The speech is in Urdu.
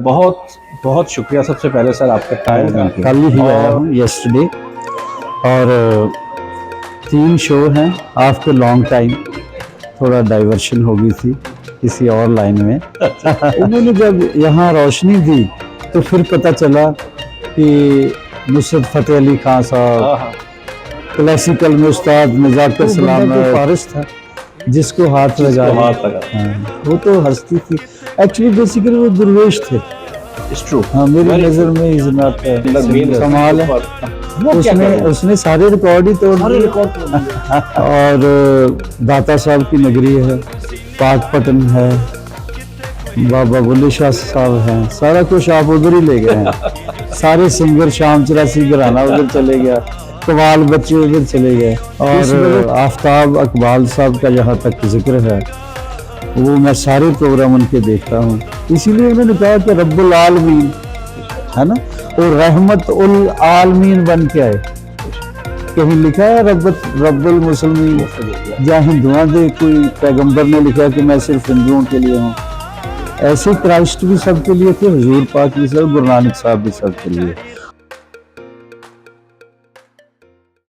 بہت بہت شکریہ سب سے پہلے سر آپ کا ٹائم کا. کل ہی آیا ہوں یسٹرڈے، اور 3 شو ہیں آفٹر لانگ ٹائم. تھوڑا ڈائیورشن ہو گئی تھی کسی اور لائن میں. انہوں نے جب یہاں روشنی دی تو پھر پتہ چلا کہ نصرت فتح علی خان صاحب کلاسیکل میں استاد مذاکر سلام فارس تھا جس کو ہاتھ لگا. وہ تو ہستی تھی ایکچولی، بیسیکلی وہ درویش تھے. ہاں میری نظر میں کمال ہے. اس نے سارے ریکارڈ ہی توڑ دیے. اور داتا صاحب کی نگری ہے، پاک پٹن ہے، بابا بلے شاہ صاحب ہیں، سارا کچھ آپ ادھر ہی لے گئے ہیں. سارے سنگر شام 84 گھرانہ ادھر چلے گیا، قوال بچے ادھر چلے گئے. اور آفتاب اقبال صاحب کا جہاں تک ذکر ہے وہ میں سارے پروگرام ان کے دیکھتا ہوں. اسی لیے انہوں نے کہا کہ رب العالمین ہے نا، اور رحمت العالمین بن کے آئے. کہیں لکھا ہے رب المسلمین یا ہندوؤں دے کوئی پیغمبر نے لکھا کہ میں صرف ہندوؤں کے لیے ہوں؟ ایسے کرائسٹ بھی سب کے لیے تھے، حضور پاک بھی سب، گرو نانک صاحب بھی سب کے لیے.